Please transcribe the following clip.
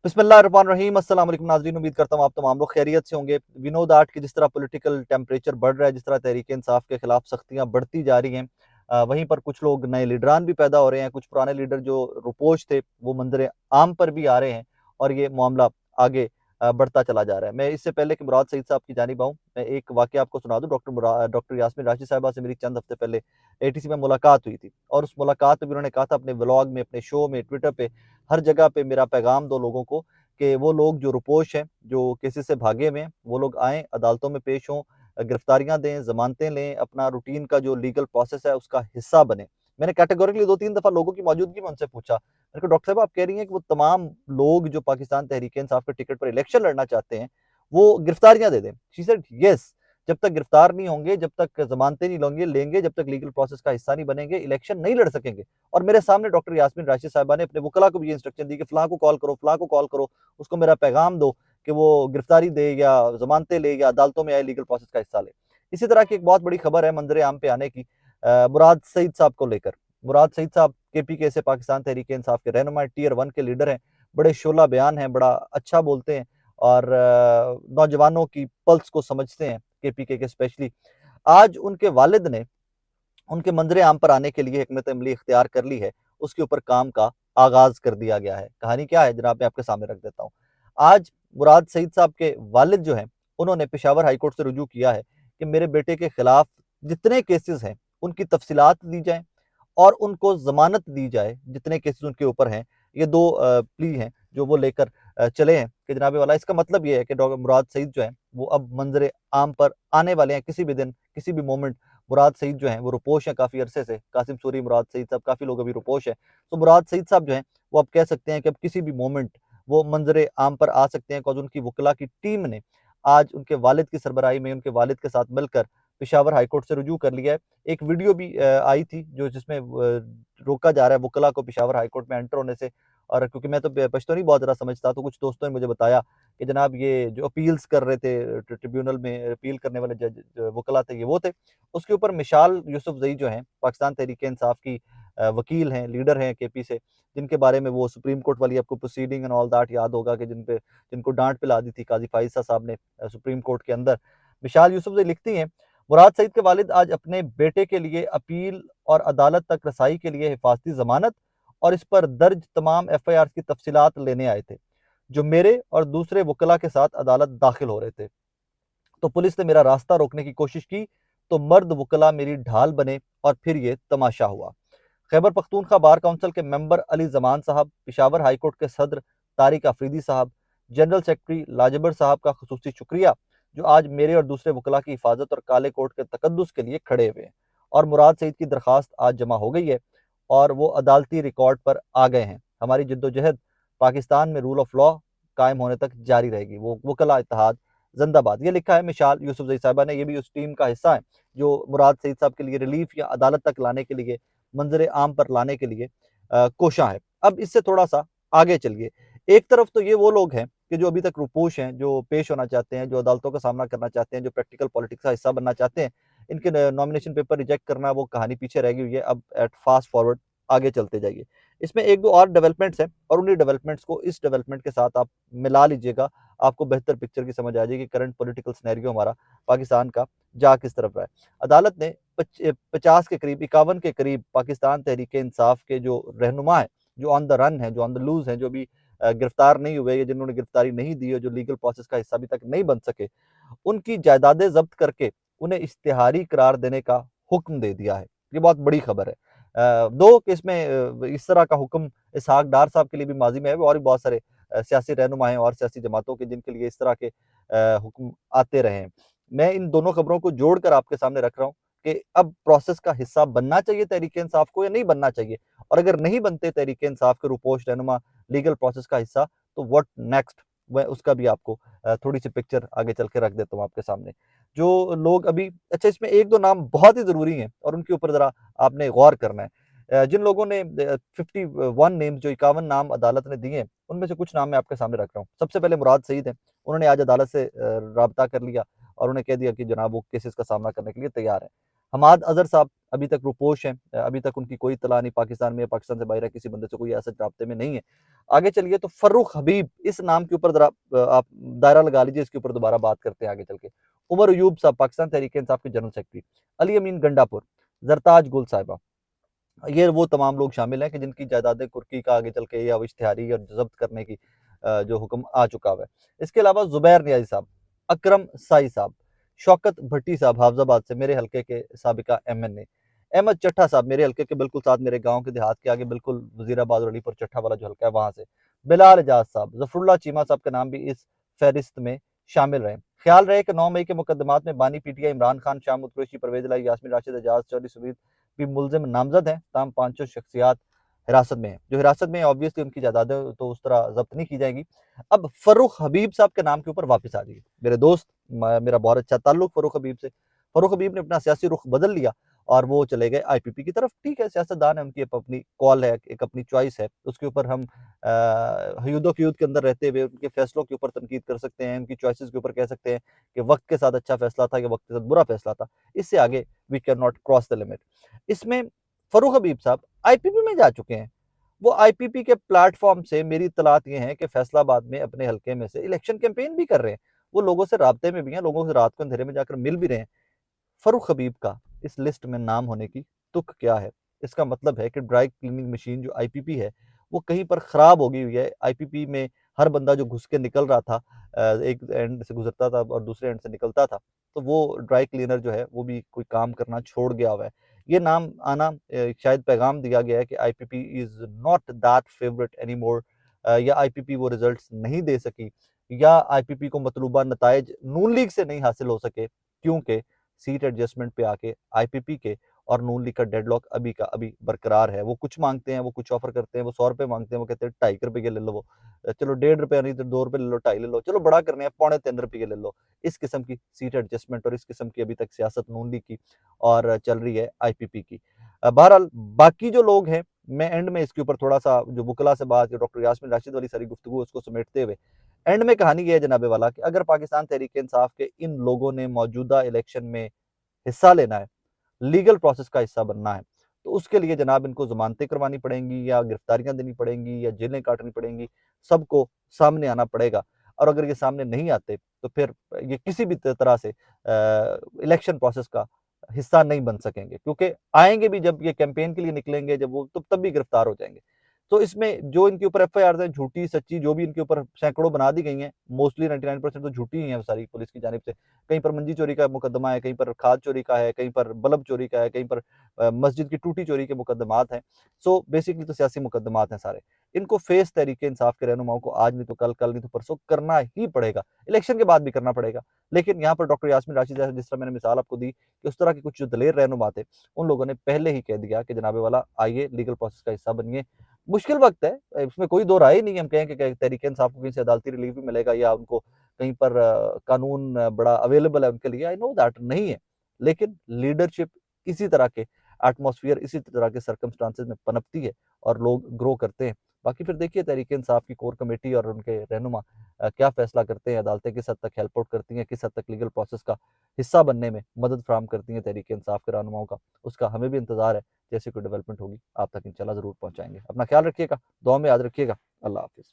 बिस्मिल्लाहिर्रहमानिर्रहीम। अस्सलाम वालेकुम नाज़रीन, उम्मीद करता हूँ आप तमाम लोग खैरियत से होंगे। वी नो दैट कि जिस तरह पॉलिटिकल टेम्परेचर बढ़ रहा है, जिस तरह तहरीक इंसाफ के खिलाफ सख्तियाँ बढ़ती जा रही हैं, वहीं पर कुछ लोग नए लीडरान भी पैदा हो रहे हैं। कुछ पुराने लीडर जो रुपोश थे वो मंजर आम पर भी आ रहे हैं और ये मामला आगे बढ़ता चला जा रहा है। मैं इससे पहले कि मुराद सईद साहब की जानिब आऊँ, मैं एक वाक़या आपको सुना दूँ। डॉक्टर यास्मीन राशिद साहिबा से मेरी चंद हफ्ते पहले एटीसी में मुलाकात हुई थी और उस मुलाकात में भी उन्होंने कहा था अपने व्लॉग में, अपने शो में, ट्विटर पे, हर जगह पे मेरा पैगाम दो लोगों को कि वो लोग जो रुपोश हैं, जो केसेस से भागे हुए हैं, वो लोग आएँ, अदालतों में पेश हों, गिरफ्तारियाँ दें, ज़मानतें लें, अपना रूटीन का जो लीगल प्रोसेस है उसका हिस्सा बनें। मैंने कैटेगोरिकली 2-3 दफ़ा लोगों की मौजूदगी में उनसे पूछा, मैंने कहा डॉक्टर साहब आप कह रही हैं कि वो तमाम लोग जो पाकिस्तान तहरीक-ए-इंसाफ के टिकट पर इलेक्शन लड़ना चाहते हैं, वो गिरफ्तारियाँ दे दें। शी सेड येस, जब तक गिरफ्तार नहीं होंगे, जब तक ज़मानतें नहीं लेंगे, जब तक लीगल प्रोसेस का हिस्सा नहीं बनेंगे, इलेक्शन नहीं लड़ सकेंगे। और मेरे सामने डॉक्टर यास्मीन राशिद साहिबा ने अपने वकला को भी ये इंस्ट्रक्शन दी कि फलां को कॉल करो, फलां को कॉल करो, उसको मेरा पैगाम दो कि वो गिरफ्तारी दे या जमानतें ले या अदालतों में आए लीगल प्रोसेस का हिस्सा ले। इसी तरह की एक बहुत बड़ी खबर है मंजर आम पे आने की, मुराद सईद साहब को लेकर। मुराद सईद साहब केपीके से पाकिस्तान तहरीक इंसाफ के रहनुमा टीयर 1 के लीडर हैं, बड़े शोला बयान हैं, बड़ा अच्छा बोलते हैं और नौजवानों की पल्स को समझते हैं केपीके के स्पेशली। आज उनके वालिद ने उनके मंजर आम पर आने के लिए हिकमत अमली इख्तियार कर ली है, उसके ऊपर काम का आगाज कर दिया गया है। कहानी क्या है जनाब, मैं आपके सामने रख देता हूँ। आज मुराद सईद साहब के वालिद जो हैं, उन्होंने पेशावर हाई कोर्ट से रुजू किया है कि मेरे बेटे के खिलाफ जितने केसेस हैं उनकी तफसीलात दी जाए और उनको जमानत दी जाए, जितने केसेस उनके ऊपर हैं। ये दो प्ली हैं जो वो लेकर चले हैं कि जनाब वाला, इसका मतलब ये है कि डॉक्टर मुराद सईद जो है वो अब मंजर आम पर आने वाले हैं किसी भी दिन, किसी भी मोमेंट। मुराद सईद जो हैं वो रुपोश हैं काफ़ी अरसे से, कासिम सूरी, मुराद सईद साहब, काफ़ी लोग अभी रुपोश हैं। तो मुराद सईद साहब जो हैं वो अब कह सकते हैं कि अब किसी भी मोमेंट वो मंजर आम पर आ सकते हैं, बिकॉज़ उनकी वकला की टीम ने आज उनके वालिद की सरबराही में उनके वालिद के साथ मिलकर पेशावर हाई कोर्ट से रुजू कर लिया है। एक वीडियो भी आई थी जो जिसमें रोका जा रहा है वकला को पेशावर हाई कोर्ट में एंटर होने से। और क्योंकि मैं तो पश्तूनी बहुत ज़्यादा समझता, तो कुछ दोस्तों ने मुझे बताया कि जनाब ये जो अपील्स कर रहे थे ट्रिब्यूनल में, अपील करने वाले जज वकला थे, ये वो थे। उसके ऊपर मिशाल यूसुफजई जो हैं पाकिस्तान तहरीक इंसाफ की वकील हैं, लीडर हैं केपी से, जिनके बारे में वो सुप्रीम कोर्ट वाली आपको प्रोसीडिंग एंड ऑल दैट याद होगा कि जिनको डांट पिला दी थी काजी फाइजा साहब ने सुप्रीम कोर्ट के अंदर। मिशाल यूसुफजई लिखती हैं, मुराद सईद के वालिद आज अपने बेटे के लिए अपील और अदालत तक रसाई के लिए हिफाजती जमानत और इस पर दर्ज तमाम एफआईआर की तफसीलात लेने आए थे, जो मेरे और दूसरे वकला के साथ अदालत दाखिल हो रहे थे। तो पुलिस ने मेरा रास्ता रोकने की कोशिश की, तो मर्द वकला मेरी ढाल बने और फिर ये तमाशा हुआ। खैबर पख्तूनख्वा बार काउंसिल के मेंबर अली जमान साहब, पिशावर हाई कोर्ट के सदर तारिक अफरीदी साहब, जनरल सेक्रेटरी लाजबर साहब का खुसूसी शुक्रिया, जो आज मेरे और दूसरे वकला की हिफाजत और काले कोर्ट के तकद्दुस के लिए खड़े हुए हैं। और मुराद सईद की दरख्वास्त आज जमा हो गई है और वो अदालती रिकॉर्ड पर आ गए हैं। हमारी जद्दोजहद पाकिस्तान में रूल ऑफ लॉ कायम होने तक जारी रहेगी। वो वकला इत्तेहाद जिंदाबाद। ये लिखा है मिशाल यूसुफजई साहिबा ने। ये भी उस टीम का हिस्सा है जो मुराद सईद साहब के लिए रिलीफ या अदालत तक लाने के लिए, मंजर आम पर लाने के लिए कोशा है। अब इससे थोड़ा सा आगे चलिए। एक तरफ तो ये वो लोग हैं कि जो अभी तक रुपोश हैं, जो पेश होना चाहते हैं, जो अदालतों का सामना करना चाहते हैं, जो प्रैक्टिकल पॉलिटिक्स का हिस्सा बनना चाहते हैं। इनके नॉमिनेशन पेपर रिजेक्ट करना, वो कहानी पीछे रह गई हुई है। अब एट फास्ट फॉरवर्ड आगे चलते जाइए। इसमें एक दो और डेवलपमेंट्स हैं और उन्हीं डेवलपमेंट्स को इस डेवलपमेंट के साथ आप मिला लीजिएगा, आपको बेहतर पिक्चर की समझ आ जाएगी करंट पॉलिटिकल सिनेरियो हमारा पाकिस्तान का जा किस तरफ रहा है। अदालत ने 50 के करीब, 51 के करीब पाकिस्तान तहरीक इंसाफ के जो रहनुमा है, जो ऑन द रन है, जो ऑन द लूज है, जो भी गिरफ्तार नहीं हुए या जिन्होंने गिरफ्तारी नहीं दी है, जो लीगल प्रोसेस का हिस्सा अभी तक नहीं बन सके, उनकी जायदादें जब्त करके उन्हें इश्तिहारी करार देने का हुक्म दे दिया है। ये बहुत बड़ी खबर है। दो कि इसमें इस तरह का हुक्म इसहाक डार साहब के लिए भी माजी में है, और भी बहुत सारे सियासी रहनुमा हैं और सियासी जमातों के जिनके लिए इस तरह के हुक्म आते रहे हैं। मैं इन दोनों खबरों को जोड़कर आपके सामने रख रहा हूँ कि अब प्रोसेस का हिस्सा बनना चाहिए तहरीक इंसाफ को या नहीं बनना चाहिए, और अगर नहीं बनते तहरीक इंसाफ के रुपोश रहनुमा लीगल प्रोसेस का हिस्सा, तो व्हाट नेक्स्ट, मैं उसका भी आपको थोड़ी सी पिक्चर आगे चल के रख देता हूँ आपके सामने। जो लोग अभी, अच्छा इसमें एक दो नाम बहुत ही ज़रूरी हैं और उनके ऊपर ज़रा आपने गौर करना है। जिन लोगों ने 51 नेम्स, जो 51 नाम अदालत ने दिए हैं, उनमें से कुछ नाम मैं आपके सामने रख रहा हूँ। सबसे पहले मुराद सईद हैं। उन्होंने आज अदालत से राब्ता कर लिया और उन्हें कह दिया कि जनाब वो केसेस का सामना करने के लिए तैयार हैं। हमाद अजहर साहब अभी तक रुपोश हैं, अभी तक उनकी कोई इत्तला नहीं पाकिस्तान में, पाकिस्तान से बाहर किसी बंदे से कोई ऐसे राब्ते में नहीं है। आगे चलिए तो फर्रुख हबीब, इस नाम के ऊपर जरा आप दायरा लगा लीजिए, इसके ऊपर दोबारा बात करते हैं आगे चल के। उमर अयूब साहब पाकिस्तान तहरीक इंसाफ के जनरल सेक्रेटरी, अली अमीन गंडापुर, जरताज गुल साहिबा, ये वो तमाम लोग शामिल हैं कि जिनकी जायदाद कुर्की का आगे चल के या इश्तिहारी और जब्त करने की जो हुक्म आ चुका है। इसके अलावा जुबैर नियाजी साहब, अकरम साई साहब, शौकत भट्टी साहब हाफजाबाद से मेरे हल्के के साबिका MNA, अहमद चट्ठा साहब मेरे हल्के के बिल्कुल साथ, मेरे गांव के देहात के आगे बिल्कुल वजीराबाद और अलीपुर चट्ठा वाला जो हल्का है वहां से, बिलाल एजाज साहब, जफरुल्ला चीमा साहब का नाम भी इस फहरिस्त में शामिल रहे। ख्याल रहे कि 9 मई के मुकदमात में बानी PTI इमरान खान, शाह कुरैशी, परवेज इलाही, यास्मीन राशिद, एजाज चौधरी, सुबीर भी मुलजिम नामजद हैं। तमाम पांचों शख्सियात हिरासत में हैं। जो हिरासत में है ऑब्वियसली उनकी जायदादें तो उस तरह जब्त नहीं की जाएंगी। अब फर्रुख हबीब साहब के नाम के ऊपर वापस आ जाइए। मेरे दोस्त, मेरा बहुत अच्छा ताल्लुक फर्रुख हबीब से। फर्रुख हबीब ने अपना सियासी रुख बदल लिया और वो चले गए IPP की तरफ। ठीक है, सियासतदान है, उनकी अपनी कॉल है, एक अपनी चॉइस है, उसके ऊपर हम हयूदो फ्यूद के अंदर रहते हुए उनके फैसलों के ऊपर तनकीद कर सकते हैं, उनकी चॉइसेस के ऊपर कह सकते हैं कि वक्त के साथ अच्छा फैसला था या वक्त के साथ बुरा फैसला था। इससे आगे we can not cross the limit. इसमें फर्रुख हबीब साहब IPP में जा चुके हैं। वो IPP के प्लेटफॉर्म से मेरी इत्तलात ये हैं कि फैसलाबाद में अपने हल्के में से इलेक्शन कैंपेन भी कर रहे हैं। वो लोगों से राब्ते में भी हैं, लोगों से रात को अंधेरे में जाकर मिल भी रहे हैं। फर्रुख हबीब का इस लिस्ट में नाम होने की तुक क्या है? इसका मतलब है कि ड्राई क्लीनिंग मशीन जो IPP है, वो कहीं पर खराब हो गई हुई है। IPP में हर बंदा जो घुस के निकल रहा था, एक एंड से गुजरता था और दूसरे एंड से निकलता था, तो वो ड्राई क्लीनर जो है वो भी कोई काम करना छोड़ गया हुआ है। ये नाम आना शायद पैगाम दिया गया है कि IPP is not that favourite any more, या IPP वो रिजल्ट नहीं दे सकी, या IPP को मतलूबा नताइज नून लीग से नहीं हासिल हो सके, क्योंकि सीट एडजस्टमेंट पे आके IPP के और नून लीग का डेडलॉक अभी का अभी बरकरार है। वो कुछ मांगते हैं, वो कुछ ऑफर करते हैं, वो 100 रुपए मांगते हैं, वो कहते हैं 2.5 रुपए ले लो, वो चलो 1.5 रुपए नहीं तो 2 रुपए ले लो, 2.5 ले लो, चलो बड़ा करने हैं 3.25 रुपए ले लो। इस किस्म की सीट एडजस्टमेंट और इस किस्म की अभी तक सियासत नून लीग की और चल रही है IPP की। बहरहाल बाकी जो लोग हैं, मैं एंड में इसके ऊपर थोड़ा सा जो बुकला से बात, डॉक्टर यास्मीन राशिद वाली सारी गुफ्तगू उसको समेटते हुए एंड में कहानी ये है जनाबे वाला कि अगर पाकिस्तान तहरीक इंसाफ के इन लोगों ने मौजूदा इलेक्शन में हिस्सा लेना है, लीगल प्रोसेस का हिस्सा बनना है, तो उसके लिए जनाब इनको जमानतें करवानी पड़ेंगी या गिरफ्तारियां देनी पड़ेंगी या जेलें काटनी पड़ेंगी, सबको सामने आना पड़ेगा। और अगर ये सामने नहीं आते तो फिर ये किसी भी तरह से इलेक्शन प्रोसेस का हिस्सा नहीं बन सकेंगे, क्योंकि आएंगे भी जब ये कैंपेन के लिए निकलेंगे, जब वो तब भी गिरफ्तार हो जाएंगे। तो इसमें जो इनके ऊपर FIR हैं, झूठी सच्ची जो भी इनके ऊपर सैकड़ों बना दी गई हैं, मोस्टली 99% तो झूठी ही हैं सारी पुलिस की जानिब से। कहीं पर मंजी चोरी का मुकदमा है, कहीं पर खाद चोरी का है, कहीं पर बल्ब चोरी का है, कहीं पर मस्जिद की टूटी चोरी के मुकदमात हैं। सो बेसिकली तो सियासी मुकदमात हैं सारे। इनको फेस तहरीक इंसाफ के रहनुमाओं को आज नहीं तो कल, कल नहीं तो परसों करना ही पड़ेगा, इलेक्शन के बाद भी करना पड़ेगा। लेकिन यहाँ पर डॉक्टर यास्मीन राशिद जैसे जिस तरह मैंने मिसाल आपको दी कि उस तरह के कुछ जो दलेर रहनुमा थे, उन लोगों ने पहले ही कह दिया कि जनाबे वाला आइए लीगल प्रोसेस का हिस्सा बनिए। मुश्किल वक्त है, इसमें कोई दो राय ही नहीं। हम कहें कि तहरीक इंसाफ को कहीं से अदालती रिलीफ भी मिलेगा या उनको कहीं पर कानून बड़ा अवेलेबल है उनके लिए, आई नो दैट नहीं है। लेकिन लीडरशिप इसी तरह के एटमॉस्फेयर, इसी तरह के सर्कमस्टांसेस में पनपती है और लोग ग्रो करते हैं। बाकी फिर देखिए तहरीक इंसाफ की कोर कमेटी और उनके रहनुमा क्या फैसला करते हैं, अदालतें किस हद तक हेल्प आउट करती हैं, किस हद तक लीगल प्रोसेस का हिस्सा बनने में मदद फराहम करती हैं तहरीक इंसाफ के रहनुमाओं का। उसका हमें भी इंतजार है। जैसी कोई डेवलपमेंट होगी आप तक इंशाल्लाह जरूर पहुंचाएंगे। अपना ख्याल रखिएगा, दुआ में याद रखिएगा। अल्लाह हाफिज।